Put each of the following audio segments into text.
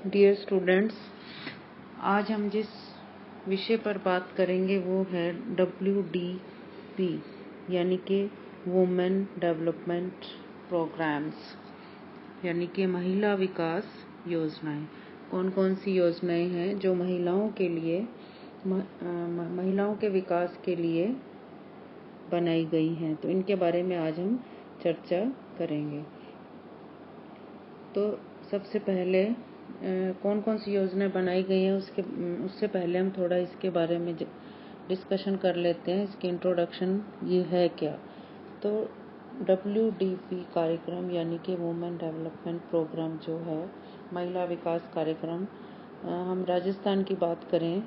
Dear students, आज हम जिस विषय पर बात करेंगे वो है WDP यानी कि वुमेन डेवलपमेंट प्रोग्राम्स यानी कि महिला विकास योजनाएं। कौन कौन सी योजनाएं हैं जो महिलाओं के लिए महिलाओं के विकास के लिए बनाई गई हैं, तो इनके बारे में आज हम चर्चा करेंगे। तो सबसे पहले कौन कौन सी योजनाएं बनाई गई हैं उससे पहले हम थोड़ा इसके बारे में डिस्कशन कर लेते हैं। इसकी इंट्रोडक्शन ये है क्या। तो WDP कार्यक्रम यानी कि वुमेन डेवलपमेंट प्रोग्राम जो है महिला विकास कार्यक्रम, हम राजस्थान की बात करें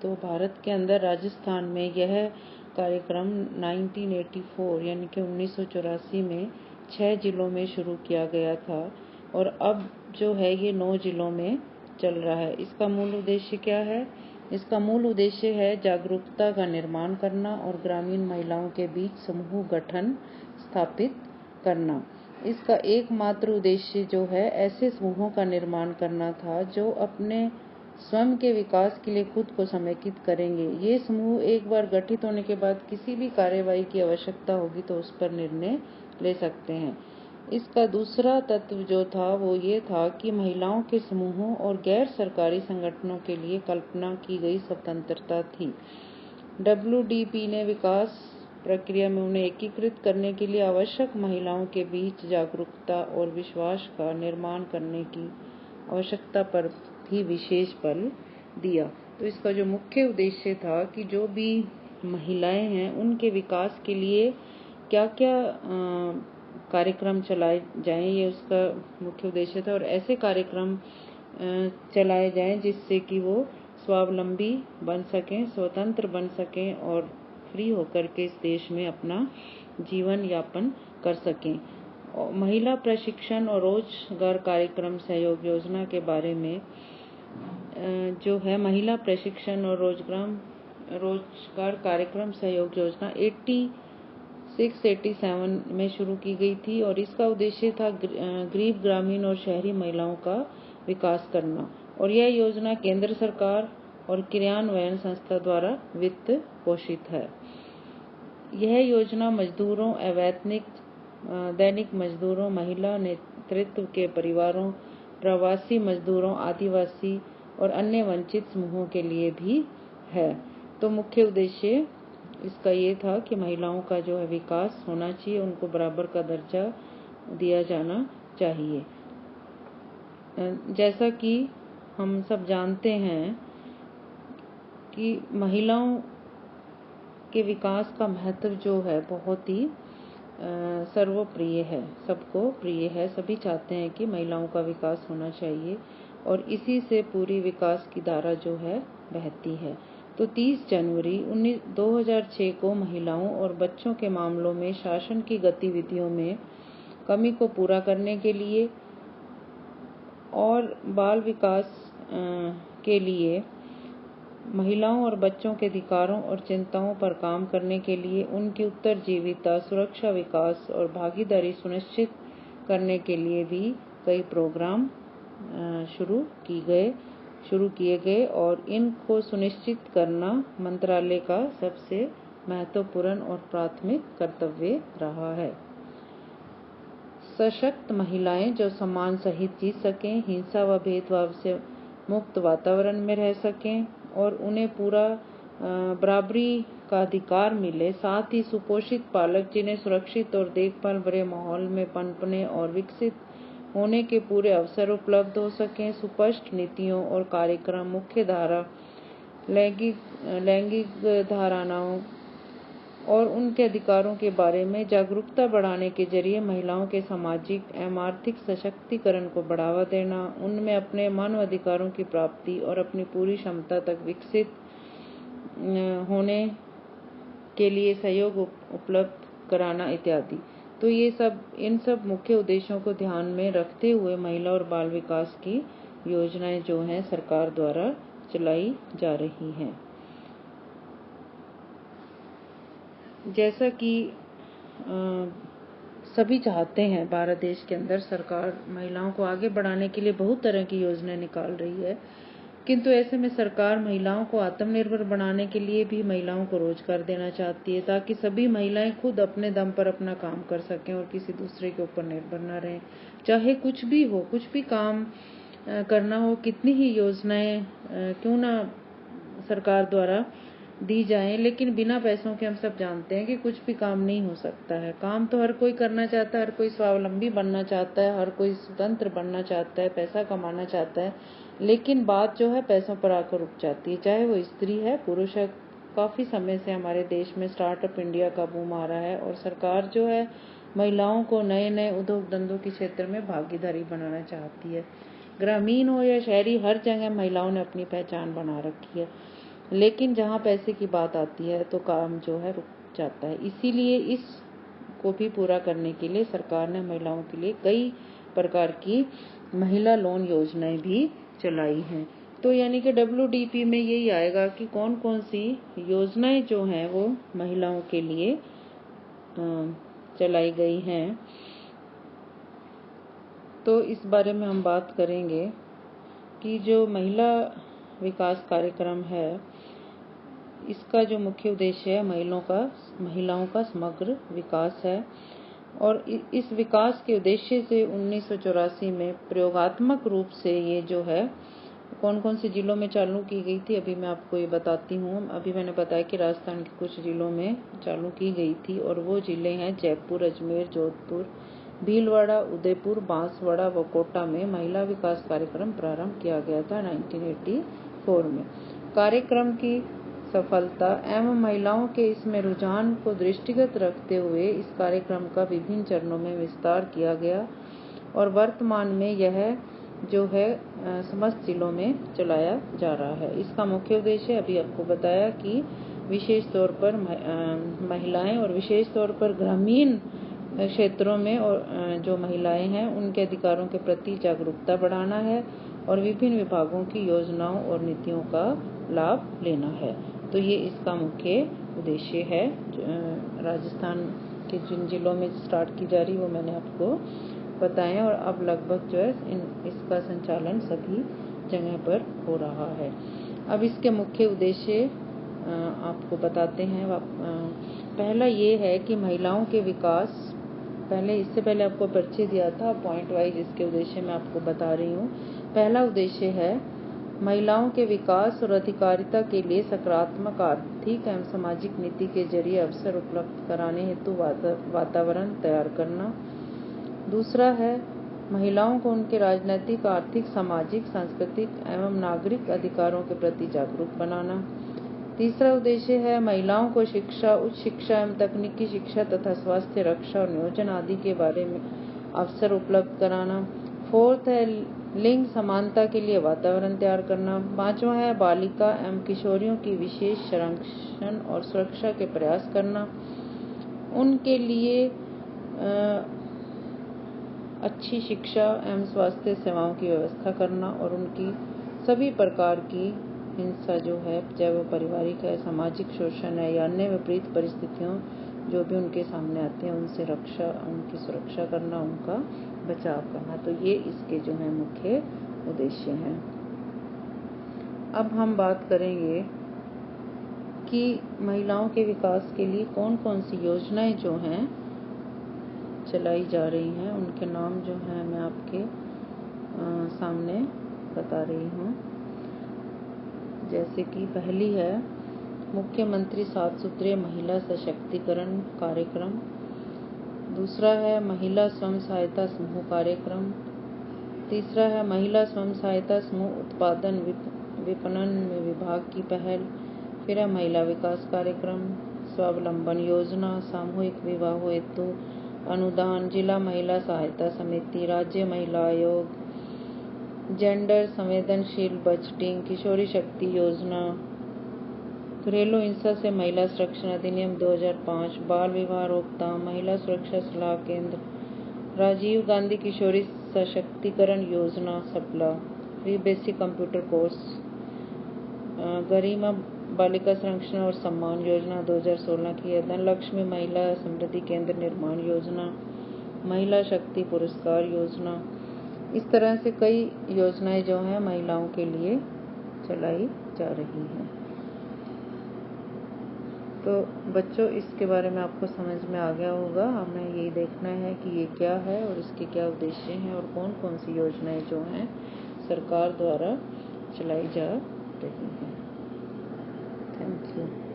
तो भारत के अंदर राजस्थान में यह कार्यक्रम 1984 यानी कि 1984 में 6 जिलों में शुरू किया गया था और अब जो है ये 9 जिलों में चल रहा है। इसका मूल उद्देश्य क्या है? इसका मूल उद्देश्य है जागरूकता का निर्माण करना और ग्रामीण महिलाओं के बीच समूह गठन स्थापित करना। इसका एकमात्र उद्देश्य जो है ऐसे समूहों का निर्माण करना था जो अपने स्वयं के विकास के लिए खुद को समेकित करेंगे। ये समूह एक बार गठित होने के बाद किसी भी कार्यवाही की आवश्यकता होगी तो उस पर निर्णय ले सकते हैं। इसका दूसरा तत्व जो था वो ये था कि महिलाओं के समूहों और गैर सरकारी संगठनों के लिए कल्पना की गई स्वतंत्रता थी। WDP ने विकास प्रक्रिया में उन्हें एकीकृत करने के लिए आवश्यक महिलाओं के बीच जागरूकता और विश्वास का निर्माण करने की आवश्यकता पर भी विशेष बल दिया। तो इसका जो मुख्य उद्देश्य था कि जो भी महिलाएं हैं उनके विकास के लिए क्या क्या कार्यक्रम चलाए जाएं, ये उसका मुख्य उद्देश्य था। और ऐसे कार्यक्रम चलाए जाएं जिससे कि वो स्वावलंबी बन सकें, स्वतंत्र बन सकें और फ्री होकर के इस देश में अपना जीवन यापन कर सकें। महिला प्रशिक्षण और रोजगार कार्यक्रम सहयोग योजना के बारे में जो है महिला प्रशिक्षण और रोजगार कार्यक्रम सहयोग योजना 86-87 में शुरू की गई थी और इसका उद्देश्य था गरीब ग्रामीण और शहरी महिलाओं का विकास करना। और यह योजना केंद्र सरकार और क्रियान्वयन संस्था द्वारा वित्त पोषित है। यह योजना मजदूरों, अवैतनिक दैनिक मजदूरों, महिला नेतृत्व के परिवारों, प्रवासी मजदूरों, आदिवासी और अन्य वंचित समूहों के लिए भी है। तो मुख्य उद्देश्य इसका ये था कि महिलाओं का जो है विकास होना चाहिए, उनको बराबर का दर्जा दिया जाना चाहिए। जैसा कि हम सब जानते हैं कि महिलाओं के विकास का महत्व जो है बहुत ही सर्वप्रिय है, सबको प्रिय है। सभी चाहते हैं कि महिलाओं का विकास होना चाहिए और इसी से पूरी विकास की धारा जो है बहती है। तो 30 जनवरी 2006 को महिलाओं और बच्चों के मामलों में शासन की गतिविधियों में कमी को पूरा करने के लिए और बाल विकास के लिए महिलाओं और बच्चों के अधिकारों और चिंताओं पर काम करने के लिए उनकी उत्तरजीविता, सुरक्षा, विकास और भागीदारी सुनिश्चित करने के लिए भी कई प्रोग्राम शुरू किए गए और इनको सुनिश्चित करना मंत्रालय का सबसे महत्वपूर्ण और प्राथमिक कर्तव्य रहा है। सशक्त महिलाएं जो सम्मान सहित जी सकें, हिंसा व भेदभाव से मुक्त वातावरण में रह सकें और उन्हें पूरा बराबरी का अधिकार मिले, साथ ही सुपोषित पालक जिन्हें सुरक्षित और देखभाल भरे माहौल में पनपने और विकसित होने के पूरे अवसर उपलब्ध हो सकें। सुस्पष्ट नीतियों और कार्यक्रम मुख्य धारा लैंगिक धारणाओं और उनके अधिकारों के बारे में जागरूकता बढ़ाने के जरिए महिलाओं के सामाजिक एवं आर्थिक सशक्तिकरण को बढ़ावा देना, उनमें अपने मानव अधिकारों की प्राप्ति और अपनी पूरी क्षमता तक विकसित होने के लिए सहयोग उपलब्ध कराना इत्यादि। तो इन सब मुख्य उद्देश्यों को ध्यान में रखते हुए महिला और बाल विकास की योजनाएं जो हैं सरकार द्वारा चलाई जा रही हैं। जैसा कि सभी चाहते हैं, भारत देश के अंदर सरकार महिलाओं को आगे बढ़ाने के लिए बहुत तरह की योजनाएं निकाल रही है, किंतु ऐसे में सरकार महिलाओं को आत्मनिर्भर बनाने के लिए भी महिलाओं को रोजगार देना चाहती है, ताकि सभी महिलाएं खुद अपने दम पर अपना काम कर सकें और किसी दूसरे के ऊपर निर्भर न रहें। चाहे कुछ भी हो, कुछ भी काम करना हो, कितनी ही योजनाएं क्यों ना सरकार द्वारा दी जाएं, लेकिन बिना पैसों के हम सब जानते हैं कि कुछ भी काम नहीं हो सकता है। काम तो हर कोई करना चाहता है, हर कोई स्वावलंबी बनना चाहता है, हर कोई स्वतंत्र बनना चाहता है, पैसा कमाना चाहता है, लेकिन बात जो है पैसों पर आकर रुक जाती है, चाहे वो स्त्री है पुरुष है। काफी समय से हमारे देश में स्टार्टअप इंडिया का बूम आ रहा है और सरकार जो है महिलाओं को नए नए उद्योग धंधों के क्षेत्र में भागीदारी बनाना चाहती है। ग्रामीण हो या शहरी, हर जगह महिलाओं ने अपनी पहचान बना रखी है, लेकिन जहां पैसे की बात आती है तो काम जो है रुक जाता है। इसीलिए इस को भी पूरा करने के लिए सरकार ने महिलाओं के लिए कई प्रकार की महिला लोन योजनाएं भी चलाई हैं। तो यानी कि WDP में यही आएगा कि कौन कौन सी योजनाएं जो हैं वो महिलाओं के लिए चलाई गई हैं। तो इस बारे में हम बात करेंगे कि जो महिला विकास कार्यक्रम है, इसका जो मुख्य उद्देश्य है महिलाओं का समग्र विकास है। और इस विकास के उद्देश्य से 1984 में प्रयोगात्मक रूप से ये जो है कौन कौन से जिलों में चालू की गई थी, अभी मैं आपको ये बताती हूँ। अभी मैंने बताया कि राजस्थान के कुछ जिलों में चालू की गई थी और वो जिले हैं जयपुर, अजमेर, जोधपुर, भीलवाड़ा, उदयपुर, बांसवाड़ा व कोटा में महिला विकास कार्यक्रम प्रारंभ किया गया था 1984 में। कार्यक्रम की सफलता एवं महिलाओं के इसमें रुझान को दृष्टिगत रखते हुए इस कार्यक्रम का विभिन्न चरणों में विस्तार किया गया और वर्तमान में यह जो है समस्त जिलों में चलाया जा रहा है। इसका मुख्य उद्देश्य अभी आपको बताया कि विशेष तौर पर महिलाएं और विशेष तौर पर ग्रामीण क्षेत्रों में और जो महिलाएं हैं उनके अधिकारों के प्रति जागरूकता बढ़ाना है और विभिन्न विभागों की योजनाओं और नीतियों का लाभ लेना है। तो ये इसका मुख्य उद्देश्य है। राजस्थान के जिन जिलों में स्टार्ट की जा रही वो मैंने आपको बताएं और अब लगभग जो है इसका संचालन सभी जगह पर हो रहा है। अब इसके मुख्य उद्देश्य आपको बताते हैं। पहला ये है कि महिलाओं के विकास, इससे पहले आपको परिचय दिया था, पॉइंट वाइज इसके उद्देश्य मैं आपको बता रही हूँ। पहला उद्देश्य है महिलाओं के विकास और अधिकारिता के लिए सकारात्मक आर्थिक एवं सामाजिक नीति के जरिए अवसर उपलब्ध कराने हेतु वातावरण तैयार करना। दूसरा है महिलाओं को उनके राजनैतिक, आर्थिक, सामाजिक, सांस्कृतिक एवं नागरिक अधिकारों के प्रति जागरूक बनाना। तीसरा उद्देश्य है महिलाओं को शिक्षा, उच्च शिक्षा एवं तकनीकी शिक्षा तथा स्वास्थ्य, रक्षा और नियोजन आदि के बारे में अवसर उपलब्ध कराना। फोर्थ है लिंग समानता के लिए वातावरण तैयार करना। पांचवा है बालिका एवं किशोरियों की विशेष संरक्षण और सुरक्षा के प्रयास करना, उनके लिए अच्छी शिक्षा एवं स्वास्थ्य सेवाओं की व्यवस्था करना और उनकी सभी प्रकार की हिंसा जो है, चाहे वो पारिवारिक है, सामाजिक शोषण है या अन्य विपरीत परिस्थितियों जो भी उनके सामने आते हैं उनसे उनकी सुरक्षा करना, उनका बचाव करना। तो ये इसके जो है मुख्य उद्देश्य हैं। अब हम बात करेंगे कि महिलाओं के विकास के लिए कौन कौन सी योजनाएं जो हैं चलाई जा रही हैं, उनके नाम जो हैं मैं आपके सामने बता रही हूँ। जैसे कि पहली है मुख्यमंत्री 7 सूत्रीय महिला सशक्तिकरण कार्यक्रम। दूसरा है महिला स्वयं सहायता समूह कार्यक्रम। तीसरा है महिला स्वयं सहायता समूह उत्पादन विपणन में विभाग की पहल। फिर है महिला विकास कार्यक्रम, स्वावलंबन योजना, सामूहिक विवाह हेतु अनुदान, जिला महिला सहायता समिति, राज्य महिला आयोग, जेंडर संवेदनशील बजटिंग, किशोरी शक्ति योजना, घरेलू हिंसा से महिला संरक्षण अधिनियम 2005, बाल विवाह रोकथाम, महिला सुरक्षा सलाह केंद्र, राजीव गांधी किशोरी सशक्तिकरण योजना सप्ला, फ्री बेसिक कंप्यूटर कोर्स, गरिमा बालिका संरक्षण और सम्मान योजना 2016 की है, धनलक्ष्मी महिला समृद्धि केंद्र निर्माण योजना, महिला शक्ति पुरस्कार योजना, इस तरह से कई योजनाएं जो हैं महिलाओं के लिए चलाई जा रही हैं। तो बच्चों, इसके बारे में आपको समझ में आ गया होगा। हमें यही देखना है कि ये क्या है और इसके क्या उद्देश्य हैं और कौन कौन सी योजनाएं जो हैं सरकार द्वारा चलाई जा रही हैं। Thank you.